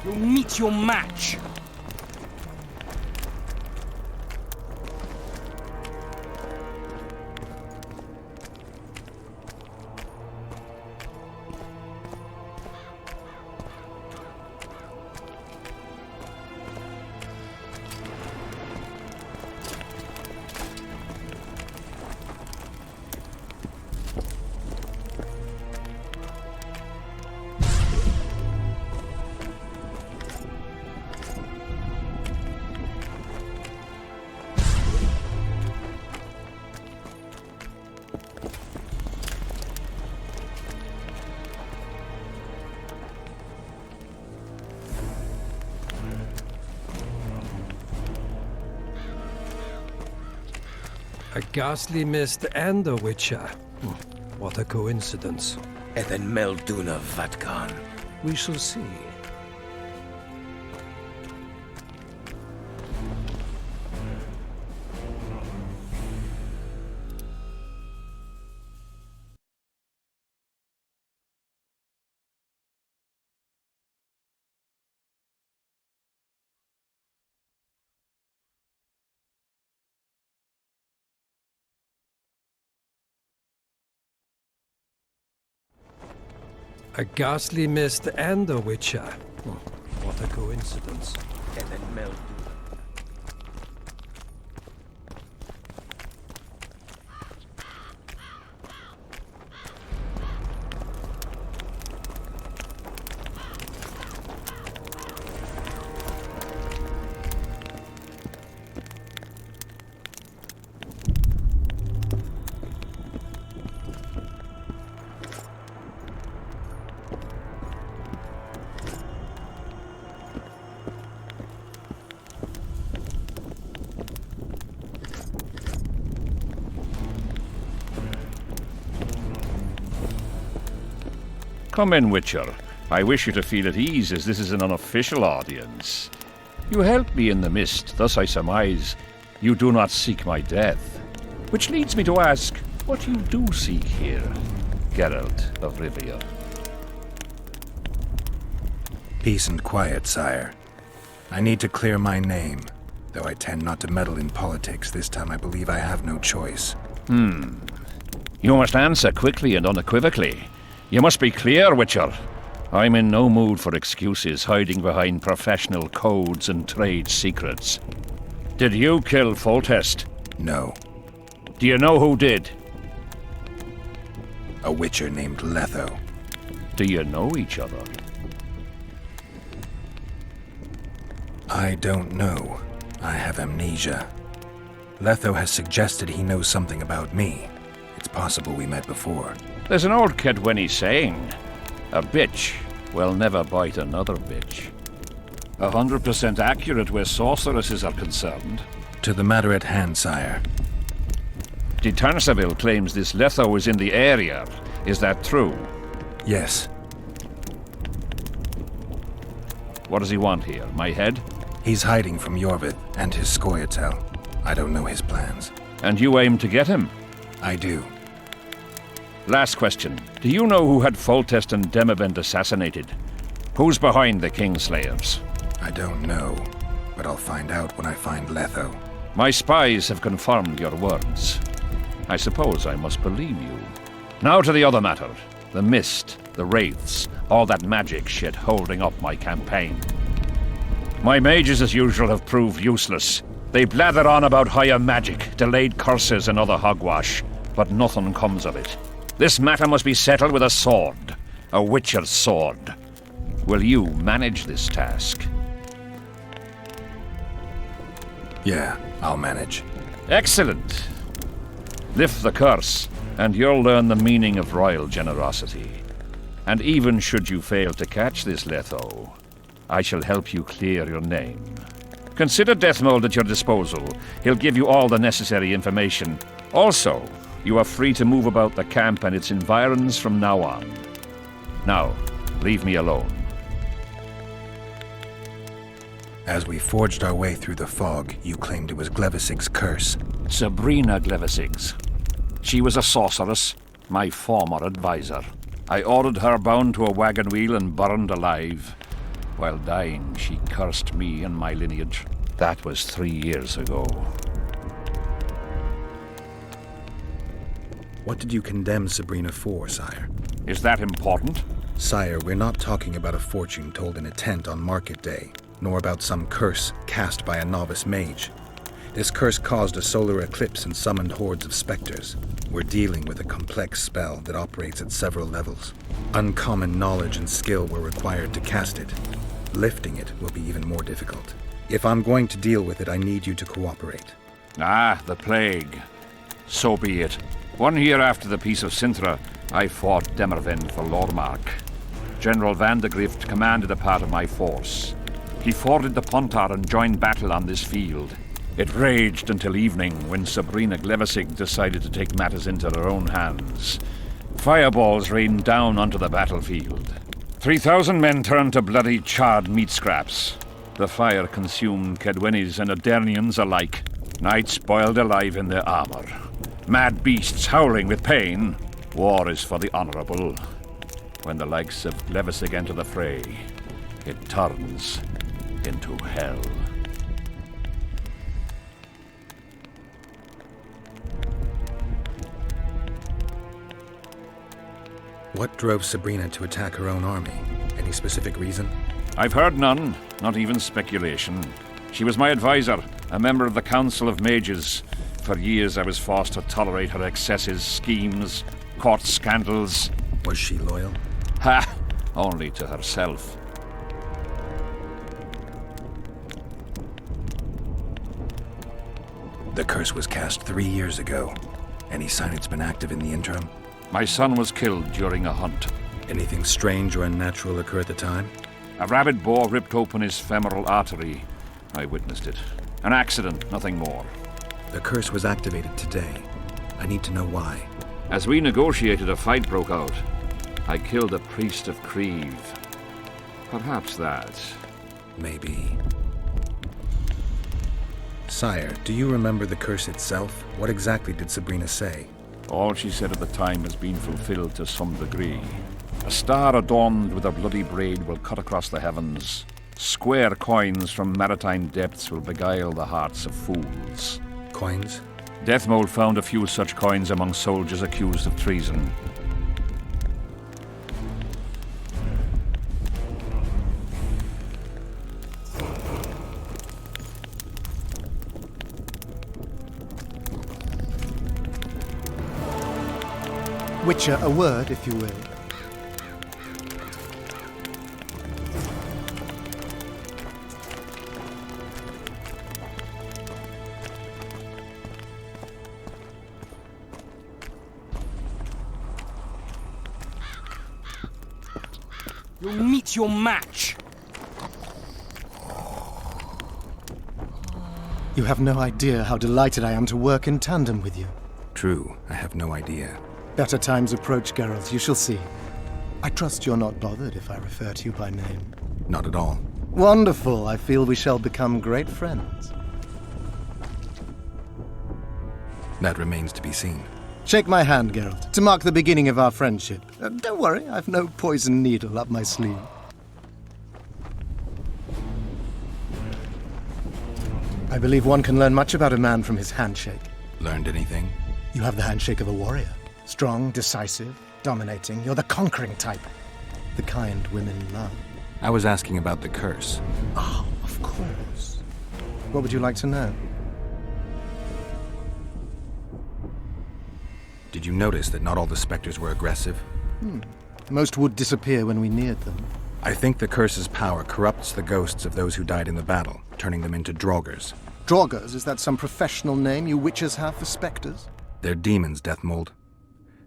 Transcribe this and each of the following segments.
You'll meet your match. A ghastly mist and a witcher. What a coincidence. Ethan Melduna Vatkan. We shall see. A ghastly mist and a witcher. What a coincidence. Ethan Melduna. Come in, Witcher. I wish you to feel at ease, as this is an unofficial audience. You helped me in the mist, thus I surmise you do not seek my death. Which leads me to ask what you do seek here, Geralt of Rivia. Peace and quiet, sire. I need to clear my name. Though I tend not to meddle in politics, this time I believe I have no choice. You must answer quickly and unequivocally. You must be clear, Witcher. I'm in no mood for excuses hiding behind professional codes and trade secrets. Did you kill Foltest? No. Do you know who did? A witcher named Letho. Do you know each other? I don't know. I have amnesia. Letho has suggested he knows something about me. It's possible we met before. There's an old Kaedweni saying, a bitch will never bite another bitch. 100% accurate where sorceresses are concerned. To the matter at hand, sire. De Tanseville claims this Letho is in the area. Is that true? Yes. What does he want here? My head? He's hiding from Yorvith and his Scoia'tael. I don't know his plans. And you aim to get him? I do. Last question. Do you know who had Foltest and Demavend assassinated? Who's behind the Kingslayers? I don't know, but I'll find out when I find Letho. My spies have confirmed your words. I suppose I must believe you. Now to the other matter. The mist, the wraiths, all that magic shit holding up my campaign. My mages, as usual, have proved useless. They blather on about higher magic, delayed curses and other hogwash, but nothing comes of it. This matter must be settled with a sword. A witcher's sword. Will you manage this task? Yeah, I'll manage. Excellent. Lift the curse, and you'll learn the meaning of royal generosity. And even should you fail to catch this Letho, I shall help you clear your name. Consider Deathmold at your disposal. He'll give you all the necessary information. Also, you are free to move about the camp and its environs from now on. Now, leave me alone. As we forged our way through the fog, you claimed it was Glevisig's curse. Sabrina Glevisig's. She was a sorceress, my former advisor. I ordered her bound to a wagon wheel and burned alive. While dying, she cursed me and my lineage. That was 3 years ago. What did you condemn Sabrina for, sire? Is that important? Sire, we're not talking about a fortune told in a tent on market day, nor about some curse cast by a novice mage. This curse caused a solar eclipse and summoned hordes of specters. We're dealing with a complex spell that operates at several levels. Uncommon knowledge and skill were required to cast it. Lifting it will be even more difficult. If I'm going to deal with it, I need you to cooperate. Ah, the plague. So be it. 1 year after the Peace of Sintra, I fought Demerven for Lormark. General Vandegrift commanded a part of my force. He forded the Pontar and joined battle on this field. It raged until evening when Sabrina Glevissig decided to take matters into her own hands. Fireballs rained down onto the battlefield. 3,000 men turned to bloody charred meat scraps. The fire consumed Kaedwenis and Adernians alike. Knights boiled alive in their armor. Mad beasts howling with pain. War is for the honorable. When the likes of Glevissig enter the fray, it turns into hell. What drove Sabrina to attack her own army? Any specific reason? I've heard none, not even speculation. She was my advisor, a member of the Council of Mages. For years I was forced to tolerate her excesses, schemes, court scandals. Was she loyal? Ha! Only to herself. The curse was cast 3 years ago. Any sign it's been active in the interim? My son was killed during a hunt. Anything strange or unnatural occur at the time? A rabid boar ripped open his femoral artery. I witnessed it. An accident, nothing more. The curse was activated today. I need to know why. As we negotiated, a fight broke out. I killed a priest of Creve. Perhaps that. Maybe. Sire, do you remember the curse itself? What exactly did Sabrina say? All she said at the time has been fulfilled to some degree. A star adorned with a bloody braid will cut across the heavens. Square coins from maritime depths will beguile the hearts of fools. Coins? Deathmold found a few such coins among soldiers accused of treason. Witcher, a word, if you will. You'll meet your match. You have no idea how delighted I am to work in tandem with you. True, I have no idea. Better times approach, Geralt, you shall see. I trust you're not bothered if I refer to you by name. Not at all. Wonderful, I feel we shall become great friends. That remains to be seen. Shake my hand, Geralt, to mark the beginning of our friendship. Don't worry, I've no poison needle up my sleeve. I believe one can learn much about a man from his handshake. Learned anything? You have the handshake of a warrior. Strong, decisive, dominating. You're the conquering type. The kind women love. I was asking about the curse. Oh, of course. What would you like to know? Did you notice that not all the specters were aggressive? Most would disappear when we neared them. I think the curse's power corrupts the ghosts of those who died in the battle, turning them into draugrs. Draugrs, is that some professional name you witches have for specters? They're demons, Deathmold.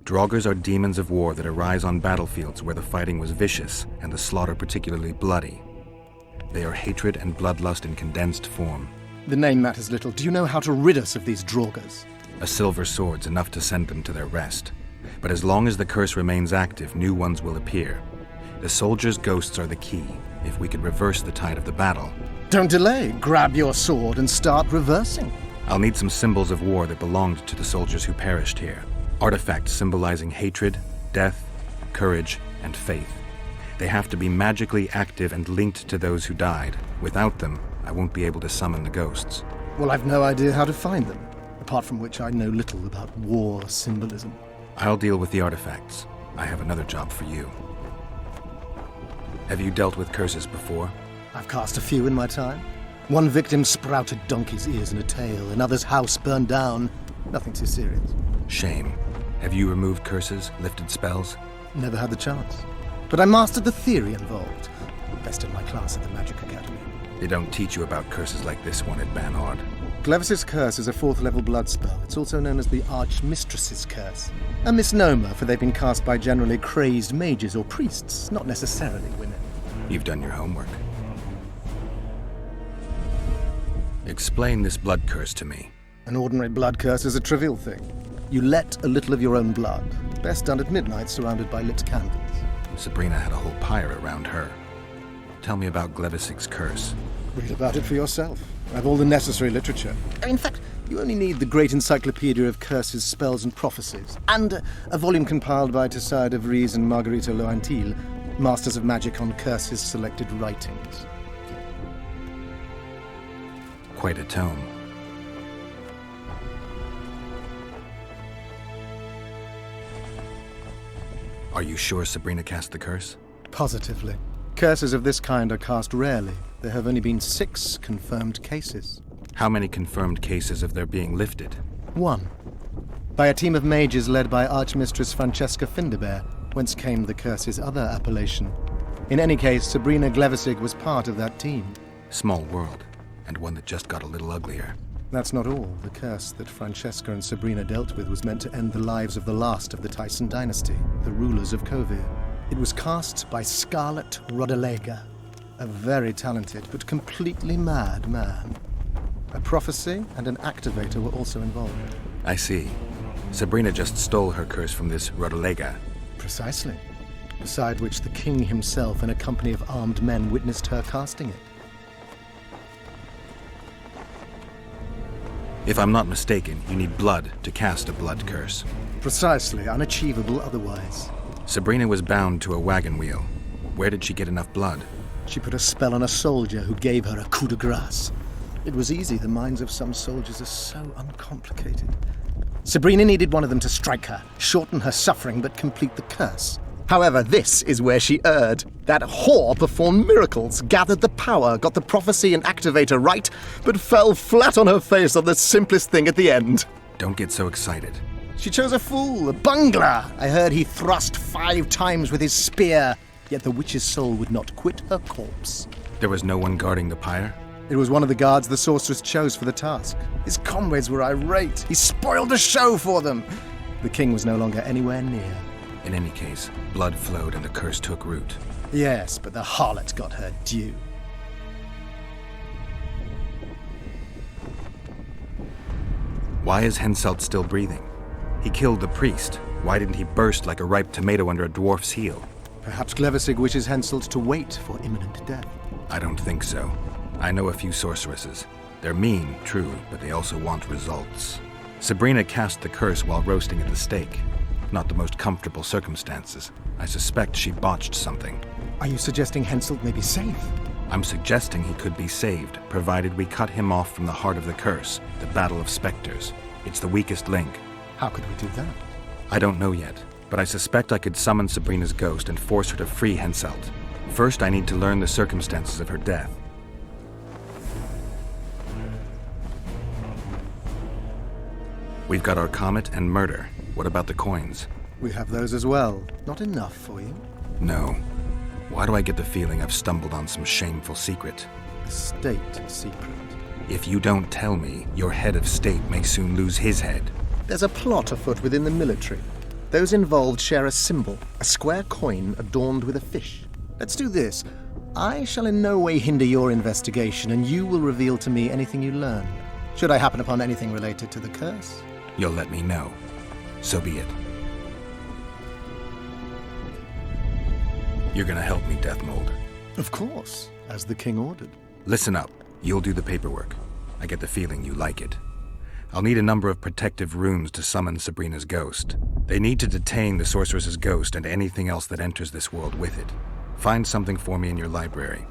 Draugrs are demons of war that arise on battlefields where the fighting was vicious and the slaughter particularly bloody. They are hatred and bloodlust in condensed form. The name matters little. Do you know how to rid us of these Draugrs? A silver sword's enough to send them to their rest. But as long as the curse remains active, new ones will appear. The soldiers' ghosts are the key. If we could reverse the tide of the battle. Don't delay. Grab your sword and start reversing. I'll need some symbols of war that belonged to the soldiers who perished here. Artifacts symbolizing hatred, death, courage, and faith. They have to be magically active and linked to those who died. Without them, I won't be able to summon the ghosts. Well, I've no idea how to find them, apart from which I know little about war symbolism. I'll deal with the artifacts. I have another job for you. Have you dealt with curses before? I've cast a few in my time. One victim sprouted donkey's ears and a tail, another's house burned down. Nothing too serious. Shame. Have you removed curses, lifted spells? Never had the chance. But I mastered the theory involved. Best in my class at the Magic Academy. They don't teach you about curses like this one at Banhard. Glevis's Curse is a 4th level blood spell. It's also known as the Archmistress's Curse. A misnomer, for they've been cast by generally crazed mages or priests, not necessarily women. You've done your homework. Explain this blood curse to me. An ordinary blood curse is a trivial thing. You let a little of your own blood. Best done at midnight, surrounded by lit candles. Sabrina had a whole pyre around her. Tell me about Glevis's curse. Read about it for yourself. I have all the necessary literature. In fact, you only need the Great Encyclopedia of Curses, Spells and Prophecies, and a volume compiled by Tessard de Vries and Marguerite Loantil, Masters of Magic on Curses Selected Writings. Quite a tome. Are you sure Sabrina cast the curse? Positively. Curses of this kind are cast rarely. There have only been 6 confirmed cases. How many confirmed cases of their being lifted? 1. By a team of mages led by Archmistress Francesca Finderbear, whence came the curse's other appellation. In any case, Sabrina Glevisig was part of that team. Small world, and one that just got a little uglier. That's not all. The curse that Francesca and Sabrina dealt with was meant to end the lives of the last of the Tyson dynasty, the rulers of Kovir. It was cast by Scarlet Rodalega, a very talented but completely mad man. A prophecy and an activator were also involved. I see. Sabrina just stole her curse from this Rodalega. Precisely. Beside which the king himself and a company of armed men witnessed her casting it. If I'm not mistaken, you need blood to cast a blood curse. Precisely, unachievable otherwise. Sabrina was bound to a wagon wheel. Where did she get enough blood? She put a spell on a soldier who gave her a coup de grace. It was easy. The minds of some soldiers are so uncomplicated. Sabrina needed one of them to strike her, shorten her suffering, but complete the curse. However, this is where she erred. That whore performed miracles, gathered the power, got the prophecy and activator right, but fell flat on her face on the simplest thing at the end. Don't get so excited. She chose a fool, a bungler. I heard he thrust 5 times with his spear, yet the witch's soul would not quit her corpse. There was no one guarding the pyre? It was one of the guards the sorceress chose for the task. His comrades were irate. He spoiled the show for them. The king was no longer anywhere near. In any case, blood flowed and the curse took root. Yes, but the harlot got her due. Why is Henselt still breathing? He killed the priest. Why didn't he burst like a ripe tomato under a dwarf's heel? Perhaps Glevisig wishes Henselt to wait for imminent death. I don't think so. I know a few sorceresses. They're mean, true, but they also want results. Sabrina cast the curse while roasting at the stake. Not the most comfortable circumstances. I suspect she botched something. Are you suggesting Henselt may be safe? I'm suggesting he could be saved, provided we cut him off from the heart of the curse, the Battle of Spectres. It's the weakest link. How could we do that? I don't know yet, but I suspect I could summon Sabrina's ghost and force her to free Henselt. First, I need to learn the circumstances of her death. We've got our comet and murder. What about the coins? We have those as well. Not enough for you? No. Why do I get the feeling I've stumbled on some shameful secret? A state secret. If you don't tell me, your head of state may soon lose his head. There's a plot afoot within the military. Those involved share a symbol, a square coin adorned with a fish. Let's do this. I shall in no way hinder your investigation, and you will reveal to me anything you learn. Should I happen upon anything related to the curse? You'll let me know. So be it. You're gonna help me, Deathmold. Of course, as the king ordered. Listen up. You'll do the paperwork. I get the feeling you like it. I'll need a number of protective runes to summon Sabrina's ghost. They need to detain the sorceress's ghost and anything else that enters this world with it. Find something for me in your library.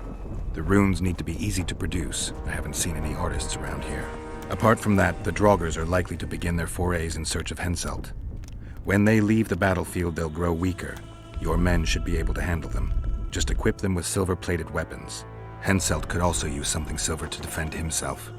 The runes need to be easy to produce. I haven't seen any artists around here. Apart from that, the Draugrs are likely to begin their forays in search of Henselt. When they leave the battlefield, they'll grow weaker. Your men should be able to handle them. Just equip them with silver-plated weapons. Henselt could also use something silver to defend himself.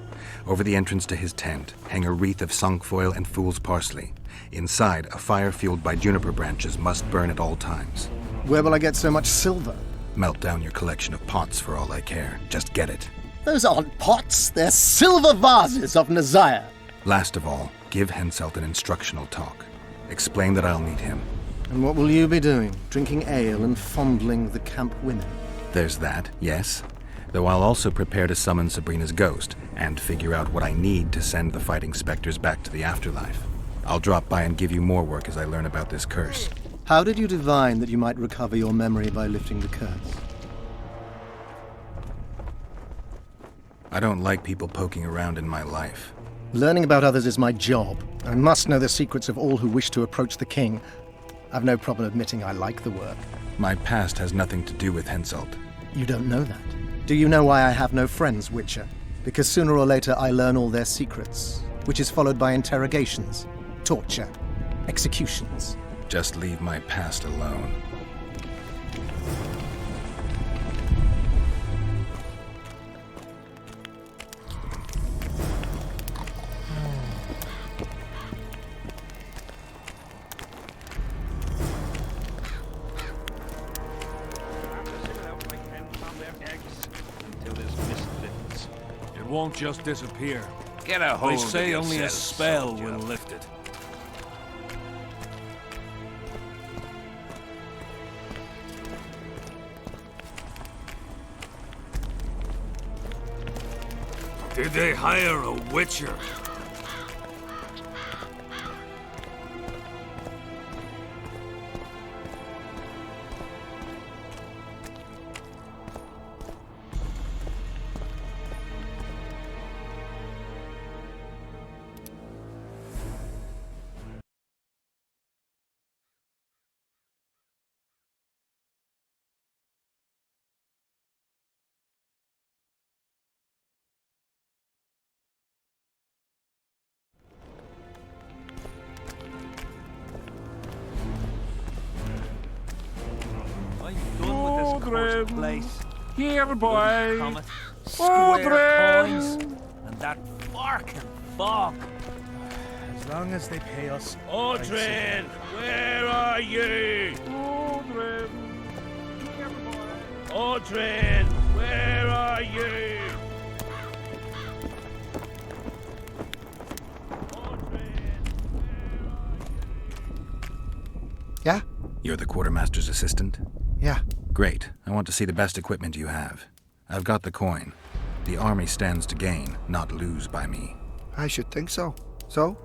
Over the entrance to his tent, hang a wreath of cinquefoil and fool's parsley. Inside, a fire fueled by juniper branches must burn at all times. Where will I get so much silver? Melt down your collection of pots for all I care. Just get it. Those aren't pots, they're silver vases of Nazaya. Last of all, give Henselt an instructional talk. Explain that I'll need him. And what will you be doing? Drinking ale and fondling the camp women? There's that, yes. Though I'll also prepare to summon Sabrina's ghost, and figure out what I need to send the fighting specters back to the afterlife. I'll drop by and give you more work as I learn about this curse. How did you divine that you might recover your memory by lifting the curse? I don't like people poking around in my life. Learning about others is my job. I must know the secrets of all who wish to approach the king. I've no problem admitting I like the work. My past has nothing to do with Henselt. You don't know that. Do you know why I have no friends, Witcher? Because sooner or later I learn all their secrets, which is followed by interrogations, torture, executions. Just leave my past alone. It won't just disappear. Get a hold They say of only a yourself, spell soldier. will lift it. Did they hire a witcher? Here, boy. Comet, square coins, and that fucking fog. As long as they pay us. Odrin, where are you? Odrin, where are you? Yeah? You're the quartermaster's assistant? Yeah. Great. I want to see the best equipment you have. I've got the coin. The army stands to gain, not lose by me. I should think so. So?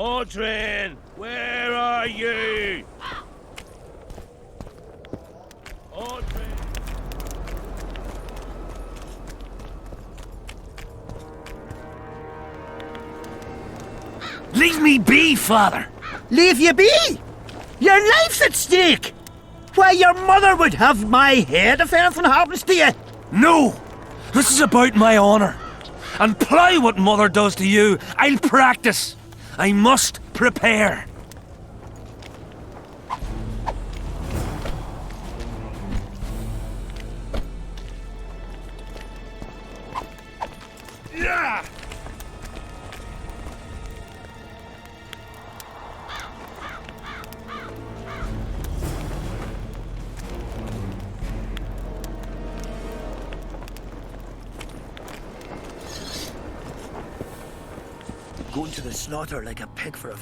Audrin, where are you? Audrin. Leave me be, father! Leave you be? Your life's at stake! Why, your mother would have my head if anything happens to you! No! This is about my honor. And plough what mother does to you, I'll practice. I must prepare. Yeah! Going to the slaughter like a pig for a feast.